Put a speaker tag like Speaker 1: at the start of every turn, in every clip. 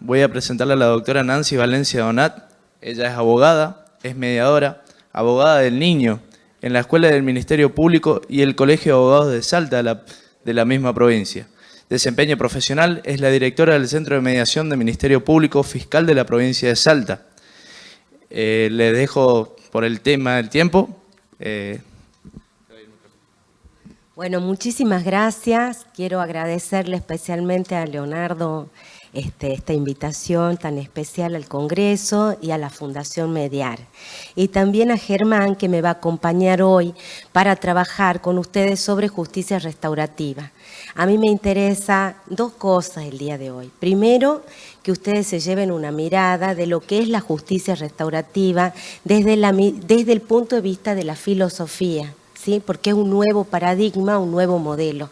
Speaker 1: voy a presentarle a la doctora Nancy Valencia Donat. Ella es abogada, es mediadora, abogada del niño en la Escuela del Ministerio Público y el Colegio de Abogados de Salta de la misma provincia. Desempeño profesional, es la directora del Centro de Mediación del Ministerio Público Fiscal de la provincia de Salta. Le dejo por el tema del tiempo.
Speaker 2: Bueno, muchísimas gracias. Quiero agradecerle especialmente a Leonardo esta invitación tan especial al Congreso y a la Fundación Mediar. Y también a Germán, que me va a acompañar hoy para trabajar con ustedes sobre justicia restaurativa. A mí me interesa dos cosas el día de hoy. Primero, que ustedes se lleven una mirada de lo que es la justicia restaurativa desde el punto de vista de la filosofía, ¿sí? Porque es un nuevo paradigma, un nuevo modelo.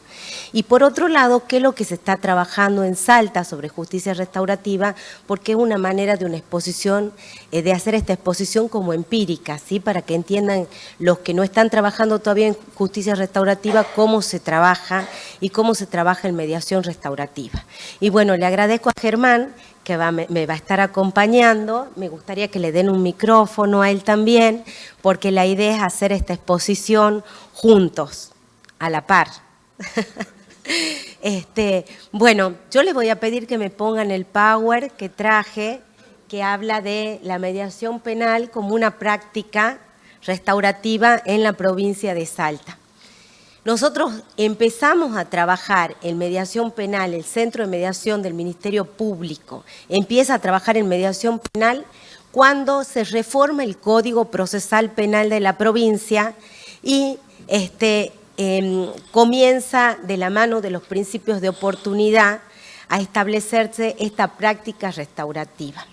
Speaker 2: Y por otro lado, qué es lo que se está trabajando en Salta sobre justicia restaurativa, porque es una manera de una exposición, de hacer esta exposición como empírica, ¿sí? Para que entiendan los que no están trabajando todavía en justicia restaurativa, cómo se trabaja y cómo se trabaja en mediación restaurativa. Y bueno, le agradezco a Germán, que me va a estar acompañando. Me gustaría que le den un micrófono a él también, porque la idea es hacer esta exposición juntos, a la par. Bueno, yo les voy a pedir que me pongan el power que traje, que habla de la mediación penal como una práctica restaurativa en la provincia de Salta. Nosotros empezamos a trabajar en mediación penal, el Centro de Mediación del Ministerio Público empieza a trabajar en mediación penal cuando se reforma el Código Procesal Penal de la provincia y comienza de la mano de los principios de oportunidad a establecerse esta práctica restaurativa.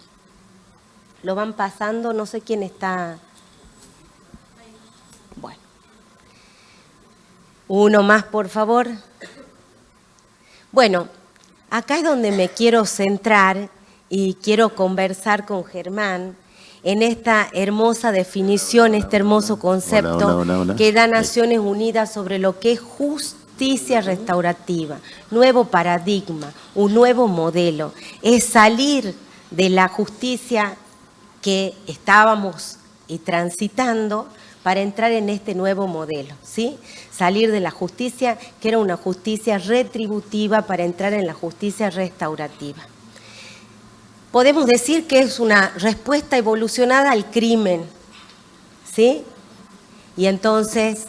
Speaker 2: Lo van pasando, no sé quién está. Bueno. Uno más, por favor. Bueno, acá es donde me quiero centrar y quiero conversar con Germán en esta hermosa definición, este hermoso concepto que da Naciones Unidas sobre lo que es justicia restaurativa, nuevo paradigma, un nuevo modelo. Es salir de la justicia que estábamos transitando para entrar en este nuevo modelo, ¿sí? Salir de la justicia, que era una justicia retributiva, para entrar en la justicia restaurativa. Podemos decir que es una respuesta evolucionada al crimen, ¿sí? Y entonces,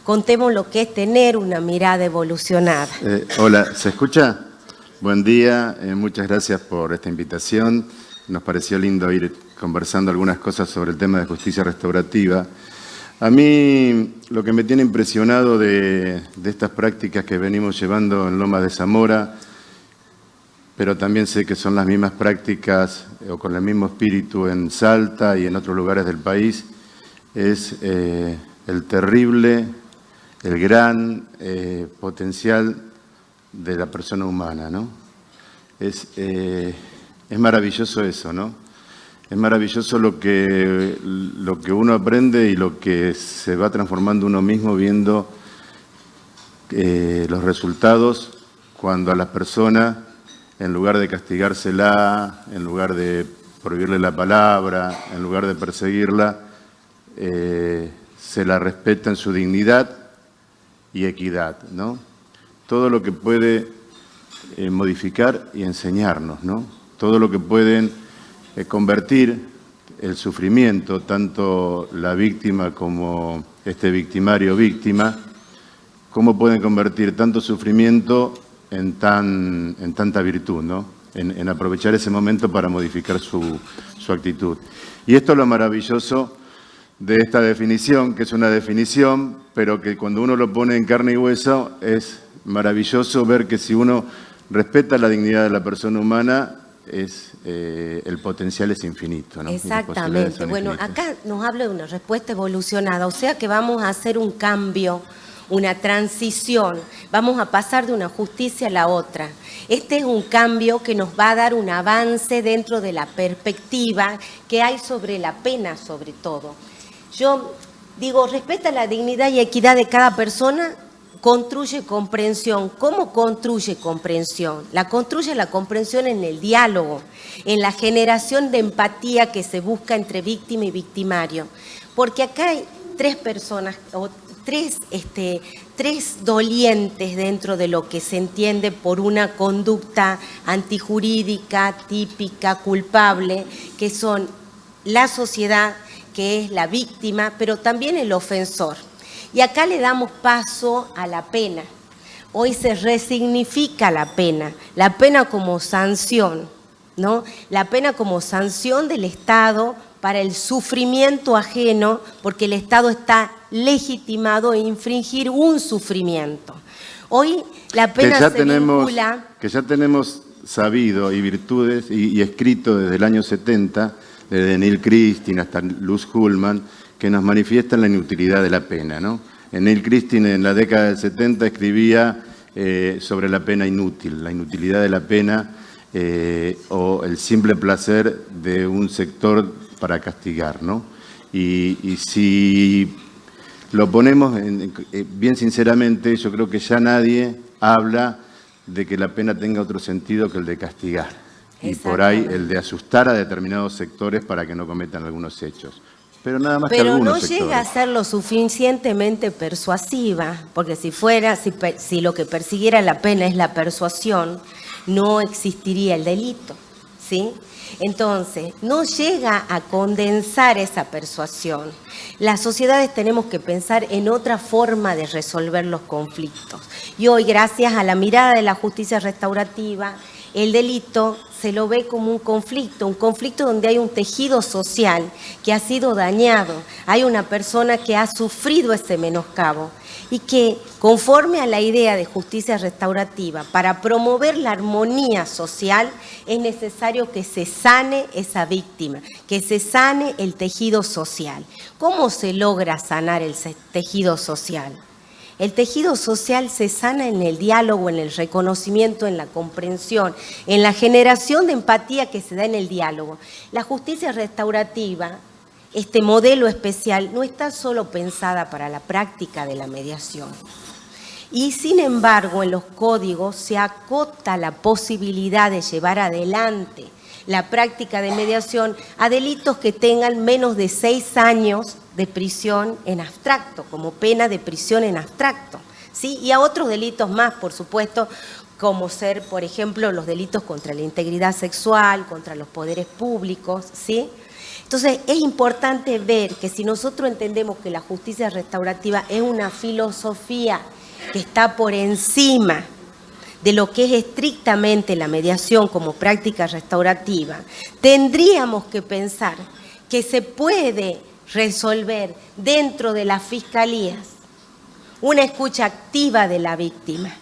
Speaker 2: contemos lo que es tener una mirada evolucionada.
Speaker 3: Hola, ¿se escucha? Buen día, muchas gracias por esta invitación. Nos pareció lindo ir conversando algunas cosas sobre el tema de justicia restaurativa. A mí lo que me tiene impresionado de estas prácticas que venimos llevando en Lomas de Zamora, pero también sé que son las mismas prácticas o con el mismo espíritu en Salta y en otros lugares del país, es el terrible, el gran potencial de la persona humana, ¿no? Es maravilloso eso, ¿no? Es maravilloso lo que uno aprende y lo que se va transformando uno mismo viendo los resultados cuando a las personas, en lugar de castigársela, en lugar de prohibirle la palabra, en lugar de perseguirla, se la respeta en su dignidad y equidad, ¿no? Todo lo que puede modificar y enseñarnos, ¿no? Todo lo que pueden convertir el sufrimiento, tanto la víctima como este victimario víctima, cómo pueden convertir tanto sufrimiento en tanta virtud, ¿no? En aprovechar ese momento para modificar su actitud. Y esto es lo maravilloso de esta definición, que es una definición, pero que cuando uno lo pone en carne y hueso, es maravilloso ver que si uno respeta la dignidad de la persona humana, el potencial es infinito, ¿no?
Speaker 2: Exactamente. Bueno, acá nos habla de una respuesta evolucionada, o sea que vamos a hacer un cambio, una transición, vamos a pasar de una justicia a la otra. Este es un cambio que nos va a dar un avance dentro de la perspectiva que hay sobre la pena, sobre todo. Yo digo, respeta la dignidad y equidad de cada persona construye comprensión. ¿Cómo construye comprensión? Construye la comprensión en el diálogo, en la generación de empatía que se busca entre víctima y victimario. Porque acá hay tres personas, o tres dolientes dentro de lo que se entiende por una conducta antijurídica, típica, culpable, que son la sociedad, que es la víctima, pero también el ofensor. Y acá le damos paso a la pena. Hoy se resignifica la pena como sanción, ¿no? La pena como sanción del Estado para el sufrimiento ajeno, porque el Estado está legitimado a infringir un sufrimiento. Hoy la pena vincula...
Speaker 3: Que ya tenemos sabido y virtudes y escrito desde el año 70, desde Neil Christine hasta Luz Ullmann, que nos manifiestan la inutilidad de la pena, ¿no? Neil Christine en la década del 70 escribía sobre la pena inútil, la inutilidad de la pena o el simple placer de un sector para castigar, ¿no? Y si lo ponemos bien sinceramente, yo creo que ya nadie habla de que la pena tenga otro sentido que el de castigar. Y por ahí el de asustar a determinados sectores para que no cometan algunos hechos. Pero nada más que algunos sectores.
Speaker 2: Pero no llega a ser lo suficientemente persuasiva, porque si lo que persiguiera la pena es la persuasión, no existiría el delito, ¿sí? Entonces, no llega a condensar esa persuasión. Las sociedades tenemos que pensar en otra forma de resolver los conflictos. Y hoy, gracias a la mirada de la justicia restaurativa, el delito se lo ve como un conflicto donde hay un tejido social que ha sido dañado, hay una persona que ha sufrido ese menoscabo y que, conforme a la idea de justicia restaurativa, para promover la armonía social es necesario que se sane esa víctima, que se sane el tejido social. ¿Cómo se logra sanar el tejido social? El tejido social se sana en el diálogo, en el reconocimiento, en la comprensión, en la generación de empatía que se da en el diálogo. La justicia restaurativa, este modelo especial, no está solo pensada para la práctica de la mediación. Y sin embargo, en los códigos se acota la posibilidad de llevar adelante la práctica de mediación a delitos que tengan menos de 6 años de prisión en abstracto, como pena de prisión en abstracto, ¿sí? Y a otros delitos más, por supuesto, como ser, por ejemplo, los delitos contra la integridad sexual, contra los poderes públicos, ¿sí? Entonces, es importante ver que si nosotros entendemos que la justicia restaurativa es una filosofía que está por encima de lo que es estrictamente la mediación como práctica restaurativa, tendríamos que pensar que se puede resolver dentro de las fiscalías una escucha activa de la víctima,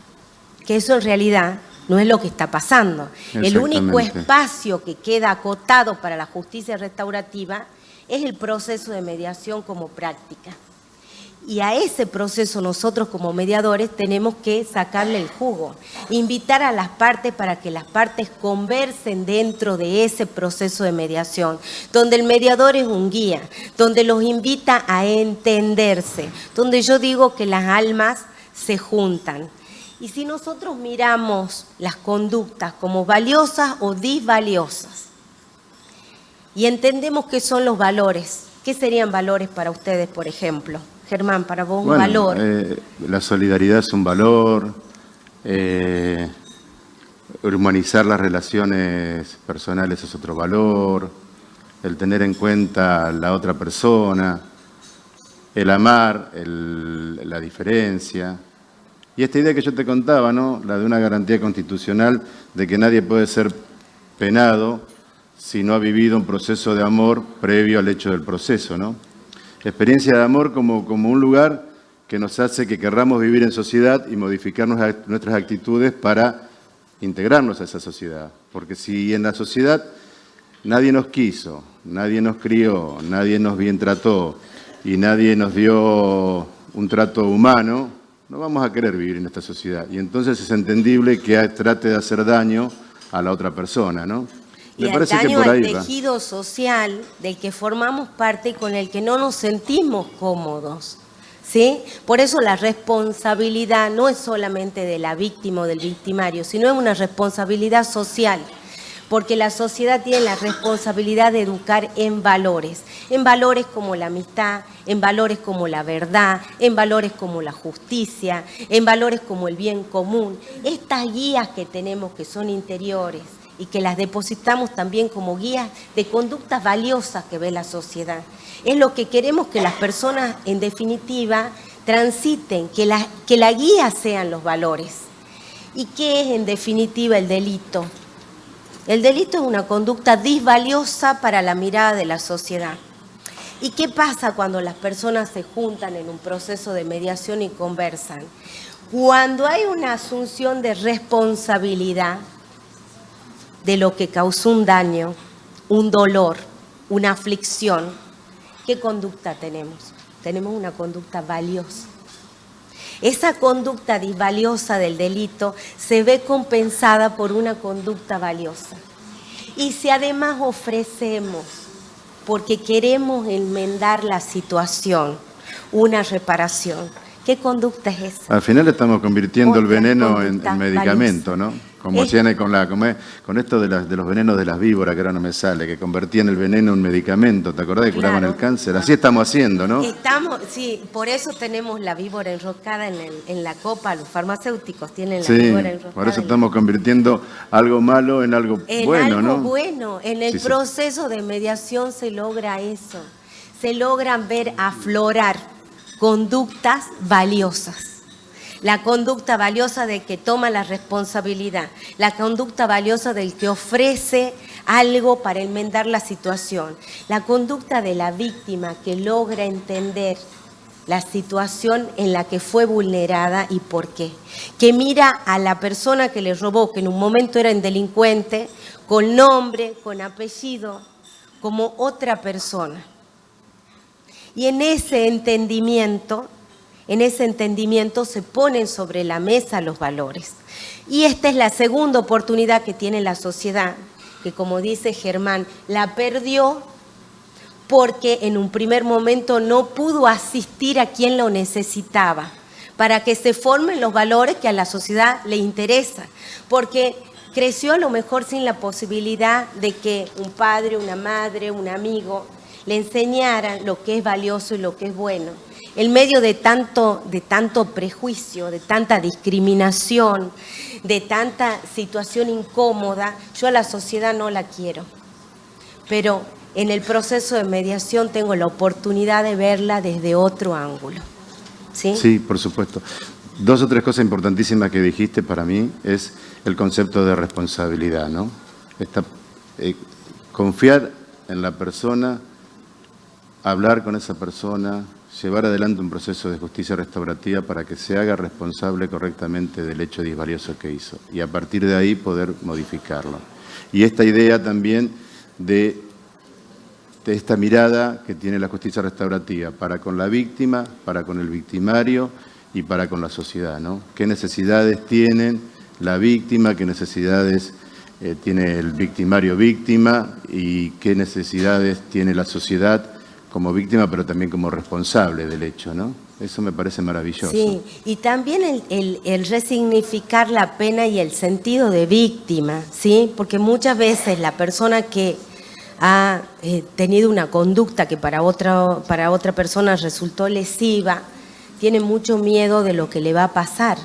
Speaker 2: que eso en realidad no es lo que está pasando. El único espacio que queda acotado para la justicia restaurativa es el proceso de mediación como práctica. Y a ese proceso nosotros como mediadores tenemos que sacarle el jugo, invitar a las partes para que las partes conversen dentro de ese proceso de mediación, donde el mediador es un guía, donde los invita a entenderse, donde yo digo que las almas se juntan. Y si nosotros miramos las conductas como valiosas o disvaliosas y entendemos qué son los valores, ¿qué serían valores para ustedes, por ejemplo? Germán, para vos un valor.
Speaker 3: La solidaridad es un valor, humanizar las relaciones personales es otro valor, el tener en cuenta a la otra persona, el amar, la diferencia. Y esta idea que yo te contaba, ¿no? La de una garantía constitucional de que nadie puede ser penado si no ha vivido un proceso de amor previo al hecho del proceso, ¿no? Experiencia de amor como un lugar que nos hace que querramos vivir en sociedad y modificar nuestras actitudes para integrarnos a esa sociedad. Porque si en la sociedad nadie nos quiso, nadie nos crió, nadie nos bien trató y nadie nos dio un trato humano, no vamos a querer vivir en esta sociedad. Y entonces es entendible que trate de hacer daño a la otra persona, ¿no?
Speaker 2: Y el daño al tejido social del que formamos parte y con el que no nos sentimos cómodos, ¿sí? Por eso la responsabilidad no es solamente de la víctima o del victimario, sino es una responsabilidad social, porque la sociedad tiene la responsabilidad de educar en valores como la amistad, en valores como la verdad, en valores como la justicia, en valores como el bien común. Estas guías que tenemos, que son interiores, y que las depositamos también como guías de conductas valiosas que ve la sociedad. Es lo que queremos que las personas, en definitiva, transiten, que la guía sean los valores. ¿Y qué es, en definitiva, el delito? El delito es una conducta disvaliosa para la mirada de la sociedad. ¿Y qué pasa cuando las personas se juntan en un proceso de mediación y conversan? Cuando hay una asunción de responsabilidad de lo que causó un daño, un dolor, una aflicción, ¿qué conducta tenemos? Tenemos una conducta valiosa. Esa conducta disvaliosa del delito se ve compensada por una conducta valiosa. Y si además ofrecemos, porque queremos enmendar la situación, una reparación, ¿qué conducta es esa?
Speaker 3: Al final estamos convirtiendo el
Speaker 2: Otra
Speaker 3: veneno en
Speaker 2: conducta
Speaker 3: medicamento,
Speaker 2: valiosa.
Speaker 3: ¿no? Como hacían con esto de los venenos de las víboras, que ahora no me sale, que convertían el veneno en medicamento, ¿te acordás que curaban el cáncer? Así estamos haciendo, ¿no?
Speaker 2: Sí, por eso tenemos la víbora enroscada en la copa, los farmacéuticos tienen la
Speaker 3: Sí,
Speaker 2: víbora enroscada.
Speaker 3: por eso estamos convirtiendo algo malo en algo bueno, ¿no?
Speaker 2: Bueno, en el proceso de mediación se logra eso, se logran ver aflorar conductas valiosas. La conducta valiosa del que toma la responsabilidad, la conducta valiosa del que ofrece algo para enmendar la situación, la conducta de la víctima que logra entender la situación en la que fue vulnerada y por qué, que mira a la persona que le robó, que en un momento era un delincuente, con nombre, con apellido, como otra persona. Y en ese entendimiento se ponen sobre la mesa los valores. Y esta es la segunda oportunidad que tiene la sociedad, que como dice Germán, la perdió porque en un primer momento no pudo asistir a quien lo necesitaba, para que se formen los valores que a la sociedad le interesan, porque creció a lo mejor sin la posibilidad de que un padre, una madre, un amigo le enseñaran lo que es valioso y lo que es bueno. En medio de tanto prejuicio, de tanta discriminación, de tanta situación incómoda, yo a la sociedad no la quiero. Pero en el proceso de mediación tengo la oportunidad de verla desde otro ángulo. ¿Sí?
Speaker 3: Sí, por supuesto. 2 o 3 cosas importantísimas que dijiste para mí es el concepto de responsabilidad, ¿no? Confiar en la persona, hablar con esa persona, llevar adelante un proceso de justicia restaurativa para que se haga responsable correctamente del hecho disvalioso que hizo y a partir de ahí poder modificarlo. Y esta idea también de esta mirada que tiene la justicia restaurativa para con la víctima, para con el victimario y para con la sociedad, ¿no? ¿Qué necesidades tienen la víctima, qué necesidades tiene el victimario víctima y qué necesidades tiene la sociedad como víctima, pero también como responsable del hecho, ¿no? Eso me parece maravilloso.
Speaker 2: Sí, y también el resignificar la pena y el sentido de víctima, ¿sí? Porque muchas veces la persona que ha tenido una conducta que para otra persona resultó lesiva, tiene mucho miedo de lo que le va a pasar.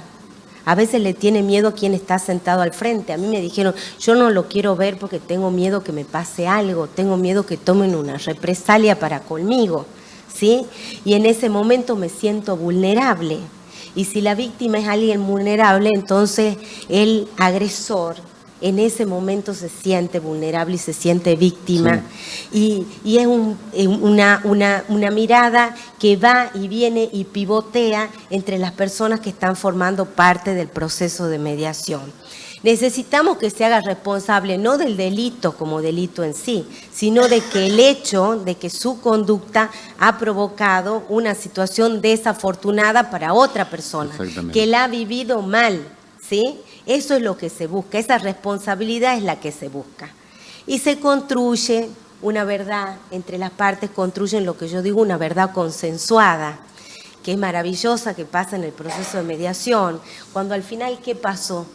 Speaker 2: A veces le tiene miedo a quien está sentado al frente. A mí me dijeron, yo no lo quiero ver porque tengo miedo que me pase algo, tengo miedo que tomen una represalia para conmigo, ¿sí? Y en ese momento me siento vulnerable. Y si la víctima es alguien vulnerable, entonces el agresor en ese momento se siente vulnerable y se siente víctima. Sí. Y es una mirada que va y viene y pivotea entre las personas que están formando parte del proceso de mediación. Necesitamos que se haga responsable no del delito como delito en sí, sino de que el hecho de que su conducta ha provocado una situación desafortunada para otra persona, que la ha vivido mal, ¿sí? Eso es lo que se busca, esa responsabilidad es la que se busca. Y se construye una verdad, entre las partes construyen lo que yo digo una verdad consensuada. que es maravillosa, que pasa en el proceso de mediación, cuando al final, ¿qué pasó?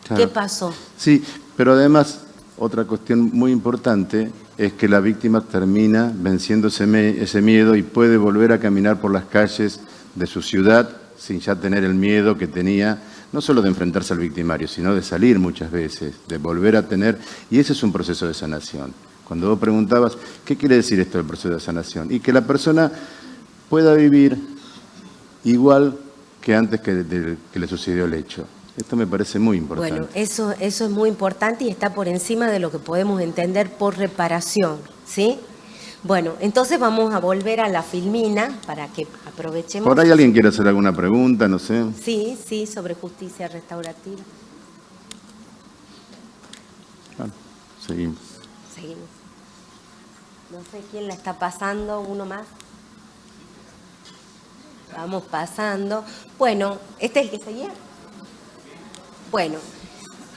Speaker 3: Claro.
Speaker 2: ¿Qué pasó?
Speaker 3: Sí, pero además, otra cuestión muy importante es que la víctima termina venciendo ese miedo y puede volver a caminar por las calles de su ciudad sin ya tener el miedo que tenía, no solo de enfrentarse al victimario, sino de salir muchas veces, de volver a tener, y ese es un proceso de sanación. Cuando vos preguntabas, ¿qué quiere decir esto del proceso de sanación? Y que la persona pueda vivir igual que antes que le sucedió el hecho. Esto me parece muy importante.
Speaker 2: Bueno, eso es muy importante y está por encima de lo que podemos entender por reparación, ¿sí? Bueno, entonces vamos a volver a la filmina para que aprovechemos.
Speaker 3: ¿Por ahí alguien quiere hacer alguna pregunta? No sé.
Speaker 2: Sí, sobre justicia restaurativa.
Speaker 3: Bueno, seguimos.
Speaker 2: Seguimos. No sé quién la está pasando, uno más. Vamos pasando. Bueno, ¿este es el que seguía? Bueno,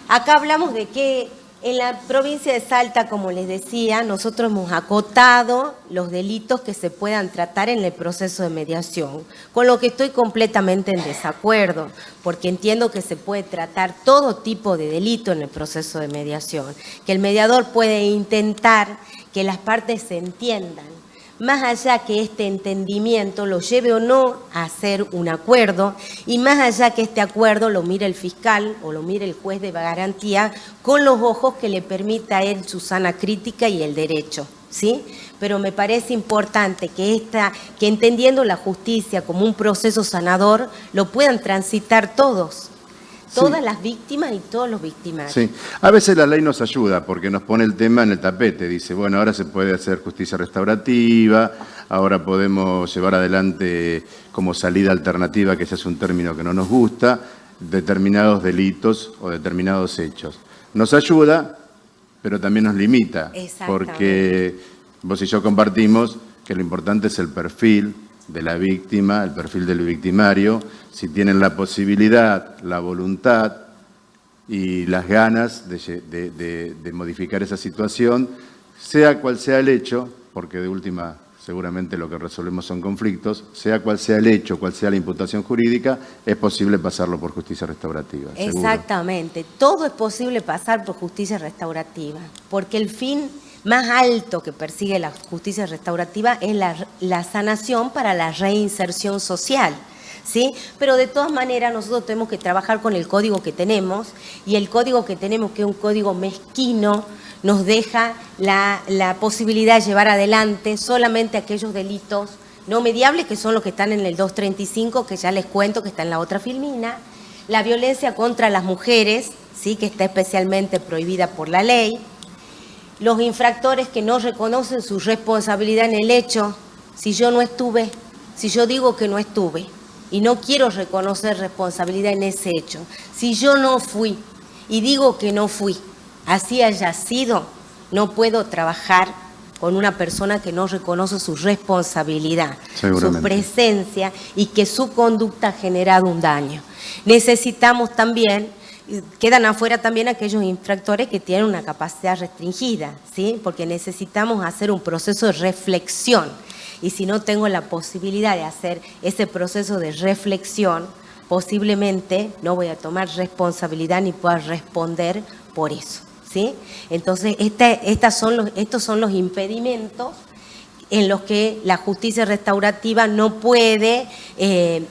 Speaker 2: acá hablamos de que en la provincia de Salta, como les decía, nosotros hemos acotado los delitos que se puedan tratar en el proceso de mediación, con lo que estoy completamente en desacuerdo, porque entiendo que se puede tratar todo tipo de delito en el proceso de mediación, que el mediador puede intentar que las partes se entiendan, más allá que este entendimiento lo lleve o no a hacer un acuerdo y más allá que este acuerdo lo mire el fiscal o lo mire el juez de garantía con los ojos que le permita a él su sana crítica y el derecho, ¿sí? Pero me parece importante que entendiendo la justicia como un proceso sanador, lo puedan transitar todos. Todas las víctimas y todos los victimarios.
Speaker 3: Sí, a veces la ley nos ayuda porque nos pone el tema en el tapete. Dice, bueno, ahora se puede hacer justicia restaurativa, ahora podemos llevar adelante como salida alternativa, que ese es un término que no nos gusta, determinados delitos o determinados hechos. Nos ayuda, pero también nos limita. Porque vos y yo compartimos que lo importante es el perfil de la víctima, el perfil del victimario, si tienen la posibilidad, la voluntad y las ganas de modificar esa situación, sea cual sea el hecho, porque de última seguramente lo que resolvemos son conflictos, sea cual sea el hecho, cual sea la imputación jurídica, es posible pasarlo por justicia restaurativa.
Speaker 2: Exactamente, seguro. Todo es posible pasar por justicia restaurativa, porque el fin más alto que persigue la justicia restaurativa es la sanación para la reinserción social, ¿sí? Pero de todas maneras nosotros tenemos que trabajar con el código que tenemos y el código que tenemos, que es un código mezquino, nos deja la posibilidad de llevar adelante solamente aquellos delitos no mediables, que son los que están en el 235, que ya les cuento que está en la otra filmina, la violencia contra las mujeres, ¿sí? Que está especialmente prohibida por la ley, los infractores que no reconocen su responsabilidad en el hecho, si yo no estuve, si yo digo que no estuve y no quiero reconocer responsabilidad en ese hecho, si yo no fui y digo que no fui, así haya sido, no puedo trabajar con una persona que no reconoce su responsabilidad, su presencia y que su conducta ha generado un daño. Necesitamos también. Quedan afuera también aquellos infractores que tienen una capacidad restringida, ¿sí? Porque necesitamos hacer un proceso de reflexión. Y si no tengo la posibilidad de hacer ese proceso de reflexión, posiblemente no voy a tomar responsabilidad ni pueda responder por eso, ¿sí? Entonces, estos son los impedimentos en los que la justicia restaurativa no puede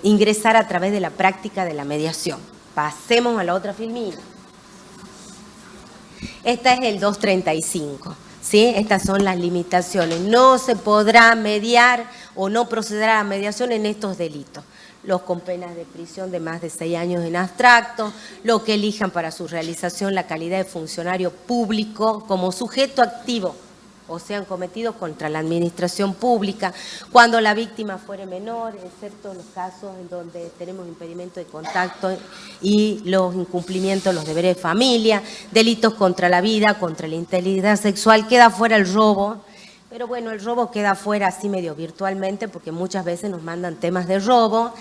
Speaker 2: ingresar a través de la práctica de la mediación. Pasemos a la otra filmina. Esta es el 235, ¿sí? Estas son las limitaciones. No se podrá mediar o no procederá a la mediación en estos delitos. Los con penas de prisión de más de 6 años en abstracto, los que elijan para su realización la calidad de funcionario público como sujeto activo o sean cometidos contra la administración pública, cuando la víctima fuere menor, excepto en los casos en donde tenemos impedimento de contacto y los incumplimientos de los deberes de familia, delitos contra la vida, contra la integridad sexual, queda fuera el robo. Pero bueno, el robo queda fuera así medio virtualmente porque muchas veces nos mandan temas de robo,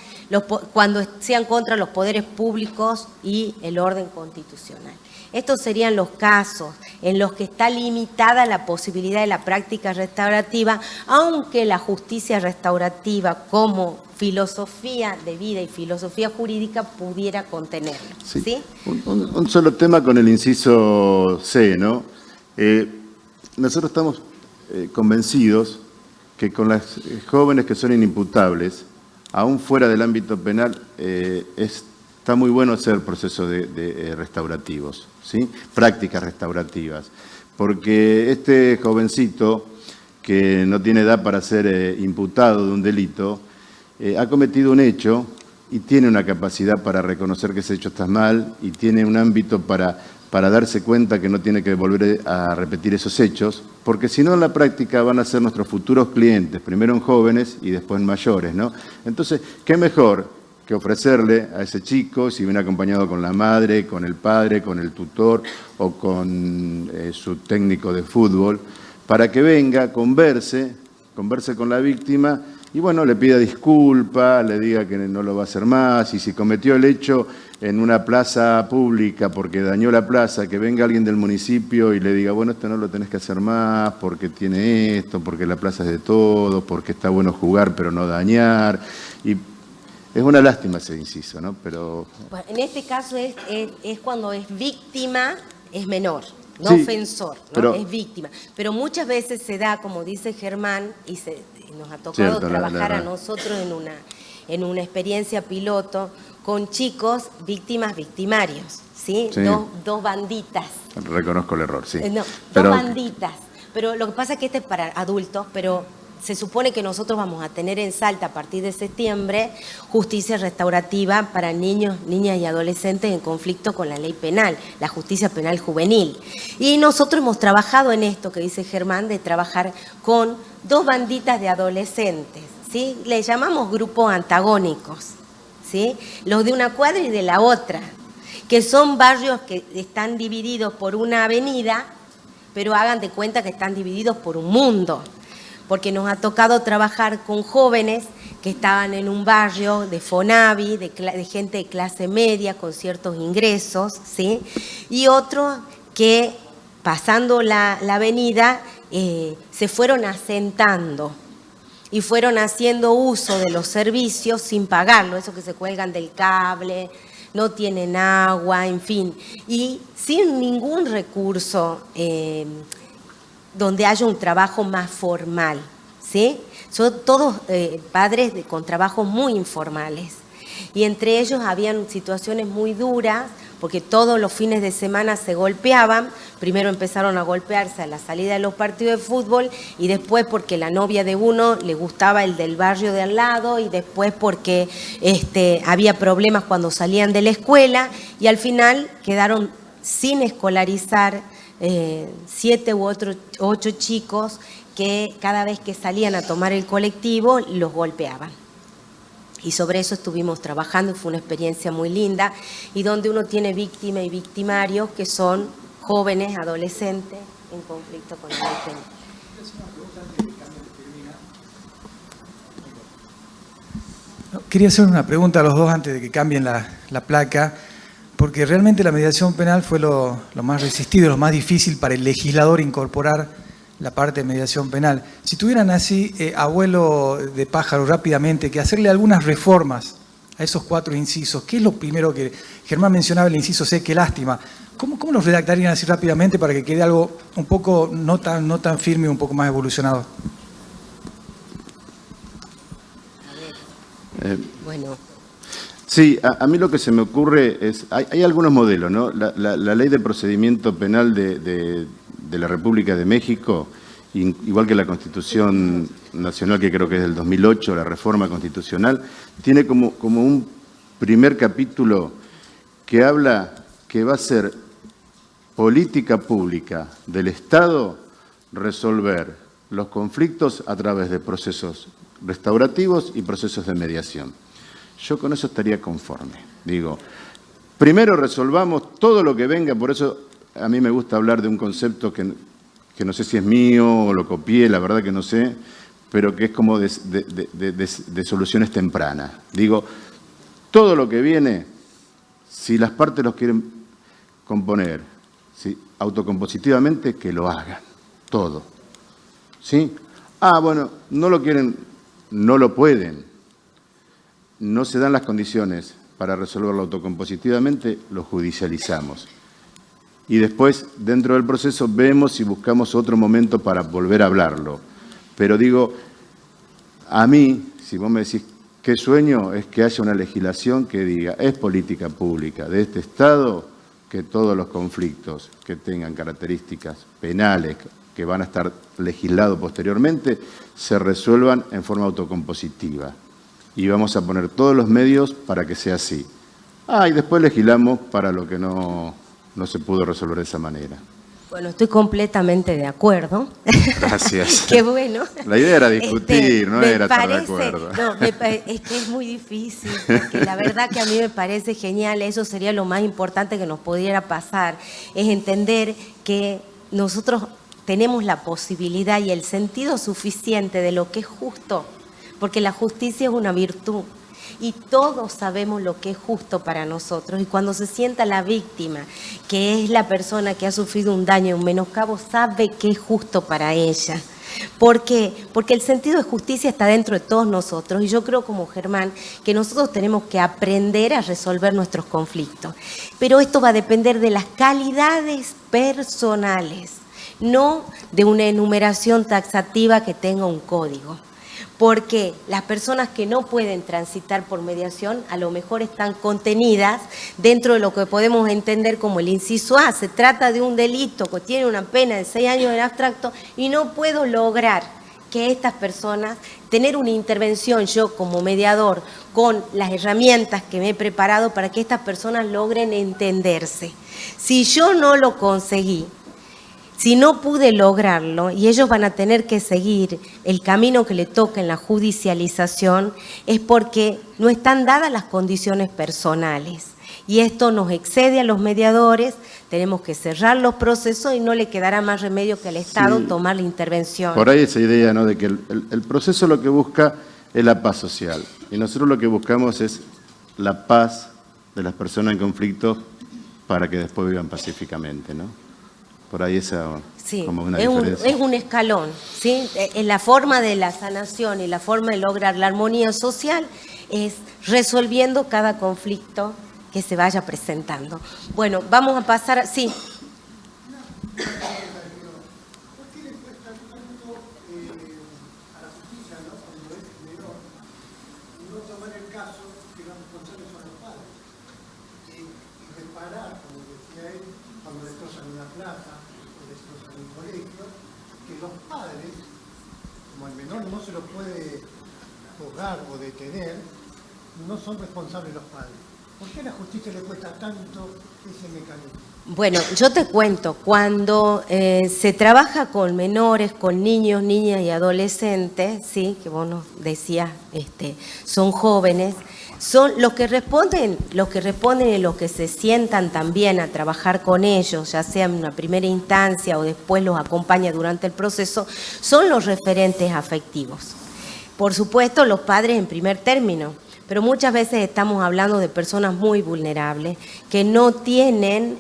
Speaker 2: cuando sean contra los poderes públicos y el orden constitucional. Estos serían los casos en los que está limitada la posibilidad de la práctica restaurativa, aunque la justicia restaurativa como filosofía de vida y filosofía jurídica pudiera contenerlo.
Speaker 3: Sí.
Speaker 2: ¿Sí?
Speaker 3: Un solo tema con el inciso C, ¿no? Nosotros estamos convencidos que con las jóvenes que son inimputables, aún fuera del ámbito penal, está muy bueno hacer procesos de restaurativos, ¿sí? Prácticas restaurativas, porque este jovencito que no tiene edad para ser imputado de un delito, ha cometido un hecho y tiene una capacidad para reconocer que ese hecho está mal y tiene un ámbito para darse cuenta que no tiene que volver a repetir esos hechos, porque si no en la práctica van a ser nuestros futuros clientes, primero en jóvenes y después en mayores, ¿no? Entonces, ¿qué mejor que ofrecerle a ese chico, si viene acompañado con la madre, con el padre, con el tutor o con su técnico de fútbol, para que venga, converse con la víctima y bueno, le pida disculpas, le diga que no lo va a hacer más, y si cometió el hecho en una plaza pública porque dañó la plaza, que venga alguien del municipio y le diga, bueno, esto no lo tenés que hacer más porque tiene esto, porque la plaza es de todos, porque está bueno jugar pero no dañar. Y es una lástima ese inciso, ¿no? Pero
Speaker 2: Bueno, en este caso es cuando es víctima, es menor. No
Speaker 3: sí,
Speaker 2: ofensor, ¿no?
Speaker 3: Pero,
Speaker 2: es víctima. Pero muchas veces se da, como dice Germán, y nos ha tocado trabajar a nosotros en una experiencia piloto con chicos víctimas, victimarios, ¿sí?
Speaker 3: Sí.
Speaker 2: Dos banditas.
Speaker 3: Reconozco el error, sí.
Speaker 2: No,
Speaker 3: pero,
Speaker 2: dos banditas. Pero lo que pasa es que este es para adultos, pero se supone que nosotros vamos a tener en Salta a partir de septiembre justicia restaurativa para niños, niñas y adolescentes en conflicto con la ley penal, la justicia penal juvenil. Y nosotros hemos trabajado en esto que dice Germán, de trabajar con dos banditas de adolescentes, ¿sí? Le llamamos grupos antagónicos, ¿sí? Los de una cuadra y de la otra, que son barrios que están divididos por una avenida, pero hagan de cuenta que están divididos por un mundo. Porque nos ha tocado trabajar con jóvenes que estaban en un barrio de Fonavi, de gente de clase media con ciertos ingresos, ¿sí? Y otros que pasando la avenida se fueron asentando y fueron haciendo uso de los servicios sin pagarlo, esos que se cuelgan del cable, no tienen agua, en fin, y sin ningún recurso donde haya un trabajo más formal, ¿sí? Son todos padres con trabajos muy informales. Y entre ellos habían situaciones muy duras, porque todos los fines de semana se golpeaban. Primero empezaron a golpearse a la salida de los partidos de fútbol, y después porque la novia de uno le gustaba el del barrio de al lado, y después porque había problemas cuando salían de la escuela, y al final quedaron sin escolarizar 7 u 8 chicos que cada vez que salían a tomar el colectivo los golpeaban. Y sobre eso estuvimos trabajando y fue una experiencia muy linda, y donde uno tiene víctima y victimario que son jóvenes, adolescentes en conflicto con la ley penal.
Speaker 4: Quería hacer una pregunta a los dos antes de que cambien la placa, porque realmente la mediación penal fue lo más resistido, lo más difícil para el legislador incorporar la parte de mediación penal. Si tuvieran así, abuelo de pájaro, rápidamente, que hacerle algunas reformas a esos 4 incisos, ¿qué es lo primero que Germán mencionaba, el inciso C, qué lástima? ¿Cómo los redactarían así rápidamente para que quede algo un poco no tan firme, un poco más evolucionado?
Speaker 2: Bueno.
Speaker 3: Sí, a mí lo que se me ocurre es, hay algunos modelos, ¿no? La ley de procedimiento penal de la República de México, igual que la Constitución Nacional, que creo que es del 2008, la reforma constitucional, tiene como un primer capítulo que habla que va a ser política pública del Estado resolver los conflictos a través de procesos restaurativos y procesos de mediación. Yo con eso estaría conforme. Digo, primero resolvamos todo lo que venga, por eso a mí me gusta hablar de un concepto que no sé si es mío o lo copié, la verdad que no sé, pero que es como de soluciones tempranas. Digo, todo lo que viene, si las partes los quieren componer ¿sí? Autocompositivamente, que lo hagan, todo. ¿Sí? Bueno, no lo quieren, no lo pueden, no se dan las condiciones para resolverlo autocompositivamente, lo judicializamos. Y después, dentro del proceso, vemos si buscamos otro momento para volver a hablarlo. Pero digo, a mí, si vos me decís qué sueño, es que haya una legislación que diga, es política pública de este Estado que todos los conflictos que tengan características penales, que van a estar legislados posteriormente, se resuelvan en forma autocompositiva. Y vamos a poner todos los medios para que sea así. Y después legislamos para lo que no se pudo resolver de esa manera.
Speaker 2: Bueno, estoy completamente de acuerdo.
Speaker 3: Gracias.
Speaker 2: Qué bueno.
Speaker 3: La idea era discutir, no era estar de acuerdo.
Speaker 2: No, es que es muy difícil, porque la verdad que a mí me parece genial, eso sería lo más importante que nos pudiera pasar, es entender que nosotros tenemos la posibilidad y el sentido suficiente de lo que es justo, porque la justicia es una virtud. Y todos sabemos lo que es justo para nosotros. Y cuando se sienta la víctima, que es la persona que ha sufrido un daño, un menoscabo, sabe que es justo para ella. ¿Por qué? Porque el sentido de justicia está dentro de todos nosotros. Y yo creo, como Germán, que nosotros tenemos que aprender a resolver nuestros conflictos. Pero esto va a depender de las calidades personales, no de una enumeración taxativa que tenga un código. Porque las personas que no pueden transitar por mediación a lo mejor están contenidas dentro de lo que podemos entender como el inciso A. Se trata de un delito que tiene una pena de 6 años en abstracto y no puedo lograr que estas personas, tener una intervención yo como mediador con las herramientas que me he preparado para que estas personas logren entenderse. Si yo no lo conseguí, si no pude lograrlo y ellos van a tener que seguir el camino que le toca en la judicialización, es porque no están dadas las condiciones personales. Y esto nos excede a los mediadores, tenemos que cerrar los procesos y no le quedará más remedio que al Estado tomar la intervención.
Speaker 3: Por ahí esa idea, ¿no?, de que el proceso lo que busca es la paz social. Y nosotros lo que buscamos es la paz de las personas en conflicto para que después vivan pacíficamente, ¿no? Por ahí esa como una diferencia.
Speaker 2: Es un escalón, ¿sí? En la forma de la sanación y la forma de lograr la armonía social es resolviendo cada conflicto que se vaya presentando. Bueno, vamos a pasar a... Sí.
Speaker 5: No se lo puede juzgar o detener, no son responsables los padres. ¿Por qué a la justicia le cuesta tanto ese mecanismo?
Speaker 2: Bueno, yo te cuento, cuando se trabaja con menores, con niños, niñas y adolescentes, sí, que vos nos decías, son jóvenes, son los que responden y los que se sientan también a trabajar con ellos, ya sea en una primera instancia o después los acompaña durante el proceso, son los referentes afectivos. Por supuesto, los padres en primer término, pero muchas veces estamos hablando de personas muy vulnerables que no tienen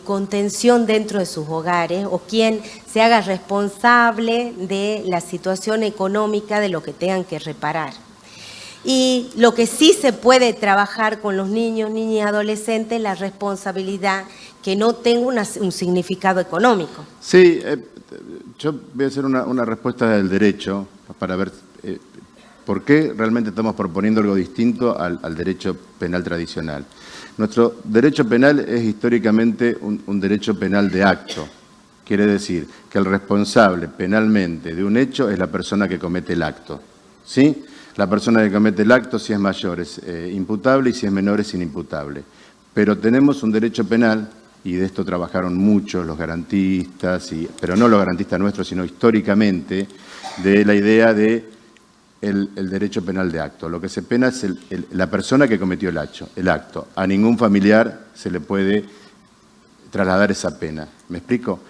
Speaker 2: contención dentro de sus hogares o quien se haga responsable de la situación económica de lo que tengan que reparar. Y lo que sí se puede trabajar con los niños, niñas y adolescentes es la responsabilidad que no tenga un significado económico.
Speaker 3: Sí, yo voy a hacer una respuesta del derecho para ver por qué realmente estamos proponiendo algo distinto al derecho penal tradicional. Nuestro derecho penal es históricamente un derecho penal de acto. Quiere decir que el responsable penalmente de un hecho es la persona que comete el acto, ¿sí? La persona que comete el acto, si es mayor, es imputable y si es menor, es inimputable. Pero tenemos un derecho penal, y de esto trabajaron muchos los garantistas, pero no los garantistas nuestros, sino históricamente, de la idea de el derecho penal de acto. Lo que se pena es la persona que cometió el acto. A ningún familiar se le puede trasladar esa pena. ¿Me explico?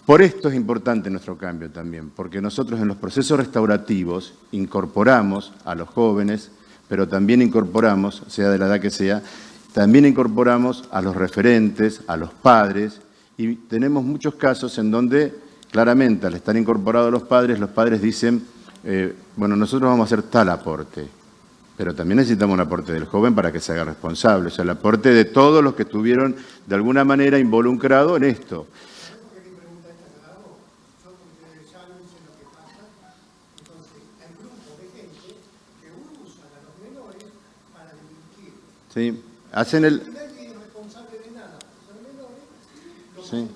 Speaker 3: Por esto es importante nuestro cambio también, porque nosotros en los procesos restaurativos incorporamos a los jóvenes, pero también incorporamos, sea de la edad que sea, también incorporamos a los referentes, a los padres, Y tenemos muchos casos en donde claramente al estar incorporados los padres dicen, bueno, nosotros vamos a hacer tal aporte, pero también necesitamos un aporte del joven para que se haga responsable, o sea, el aporte de todos los que estuvieron de alguna manera involucrados en esto. Sí, hacen el... Sí.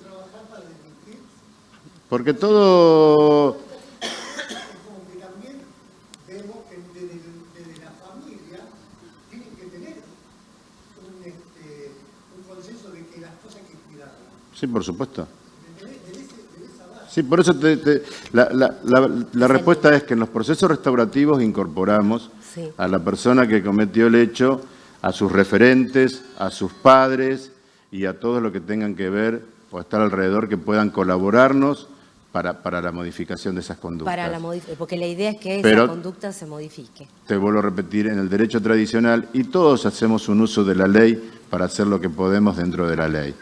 Speaker 3: Porque todo...
Speaker 5: Como que también vemos que desde la familia tienen que tener un consenso de que las cosas hay que cuidarlas.
Speaker 3: Sí, por supuesto. Sí, por eso la respuesta es que en los procesos restaurativos incorporamos
Speaker 2: Sí.
Speaker 3: a la persona que cometió el hecho, a sus referentes, a sus padres y a todos los que tengan que ver o estar alrededor que puedan colaborarnos para la modificación de esas conductas.
Speaker 2: Porque la idea es que
Speaker 3: Pero
Speaker 2: esa conducta se modifique.
Speaker 3: te vuelvo a repetir, en el derecho tradicional, y todos hacemos un uso de la ley para hacer lo que podemos dentro de la ley.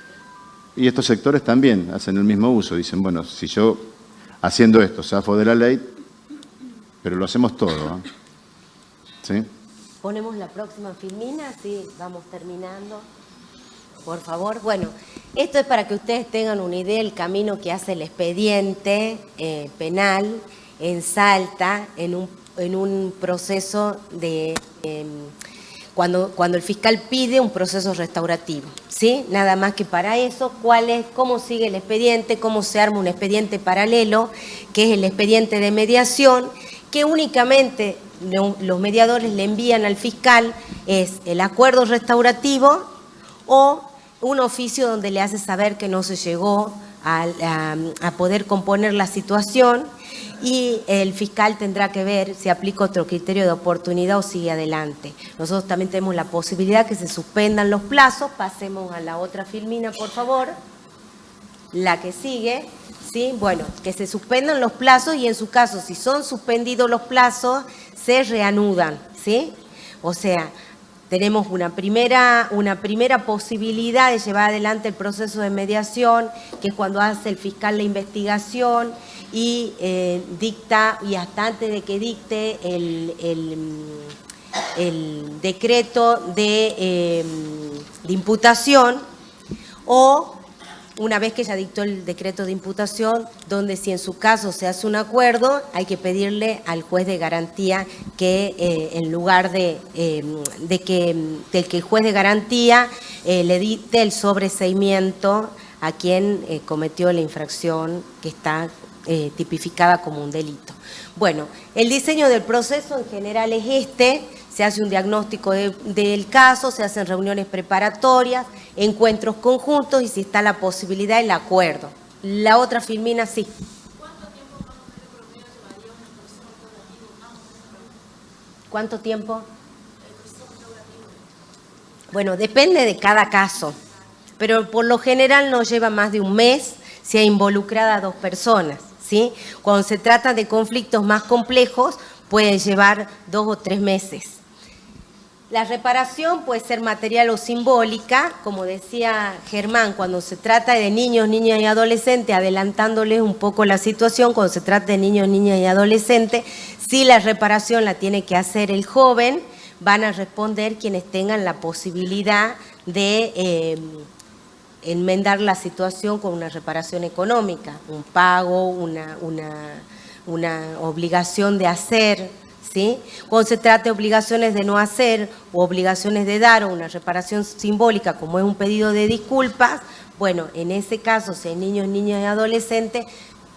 Speaker 3: Y estos sectores también hacen el mismo uso. Dicen, bueno, si yo haciendo esto zafo de la ley, pero lo hacemos todo, ¿eh? ¿Sí?
Speaker 2: Ponemos la próxima filmina, sí, vamos terminando. Por favor. Bueno, esto es para que ustedes tengan una idea del camino que hace el expediente penal en Salta en un proceso de... cuando el fiscal pide un proceso restaurativo, ¿sí? Nada más que para eso, cómo sigue el expediente, cómo se arma un expediente paralelo, que es el expediente de mediación, que únicamente los mediadores le envían al fiscal es el acuerdo restaurativo o un oficio donde le hace saber que no se llegó a poder componer la situación y el fiscal tendrá que ver si aplica otro criterio de oportunidad o sigue adelante. Nosotros también tenemos la posibilidad que se suspendan los plazos. Pasemos a la otra filmina, por favor. La que sigue, ¿sí? Bueno, que se suspendan los plazos y en su caso, si son suspendidos los plazos, se reanudan, ¿sí? O sea, tenemos una primera posibilidad de llevar adelante el proceso de mediación, que es cuando hace el fiscal la investigación y dicta, y hasta antes de que dicte el decreto de imputación, o una vez que ya dictó el decreto de imputación, donde si en su caso se hace un acuerdo, hay que pedirle al juez de garantía que en lugar del que el juez de garantía le dicte el sobreseimiento a quien cometió la infracción que está tipificada como un delito. Bueno, el diseño del proceso en general es este. Se hace un diagnóstico del caso, se hacen reuniones preparatorias, encuentros conjuntos y si está la posibilidad, el acuerdo. La otra filmina, sí. ¿Cuánto tiempo más o menos promedio llevaría una persona restaurativa? ¿Cuánto tiempo? Bueno, depende de cada caso, pero por lo general no lleva más de un mes si hay involucrada a 2 personas, ¿sí? Cuando se trata de conflictos más complejos, puede llevar 2 o 3 meses. La reparación puede ser material o simbólica, como decía Germán, cuando se trata de niños, niñas y adolescentes, adelantándoles un poco la situación, cuando se trata de niños, niñas y adolescentes, si la reparación la tiene que hacer el joven, van a responder quienes tengan la posibilidad de enmendar la situación con una reparación económica, un pago, una obligación de hacer, ¿sí? Cuando se trata de obligaciones de no hacer o obligaciones de dar o una reparación simbólica como es un pedido de disculpas, bueno, en ese caso, si hay niños, niñas y adolescentes,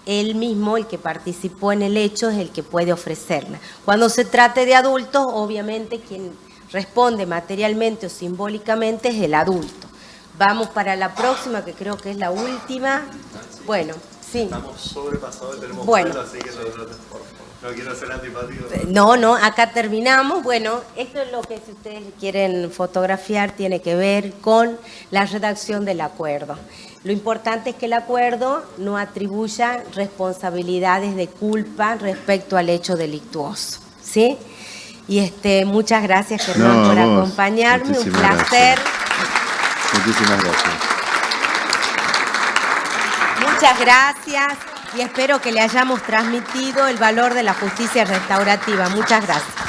Speaker 2: él mismo, el que participó en el hecho, es el que puede ofrecerla. Cuando se trate de adultos, obviamente quien responde materialmente o simbólicamente es el adulto. Vamos para la próxima, que creo que es la última. Bueno, sí.
Speaker 6: Estamos sobrepasados y tenemos
Speaker 2: bueno,
Speaker 6: vuelo, así que no quiero ser antipático.
Speaker 2: No, acá terminamos. Bueno, esto es lo que si ustedes quieren fotografiar tiene que ver con la redacción del acuerdo. Lo importante es que el acuerdo no atribuya responsabilidades de culpa respecto al hecho delictuoso, ¿sí? Y muchas gracias, Germán, por acompañarme. Un placer.
Speaker 3: Muchísimas gracias.
Speaker 2: Muchas gracias y espero que le hayamos transmitido el valor de la justicia restaurativa. Muchas gracias.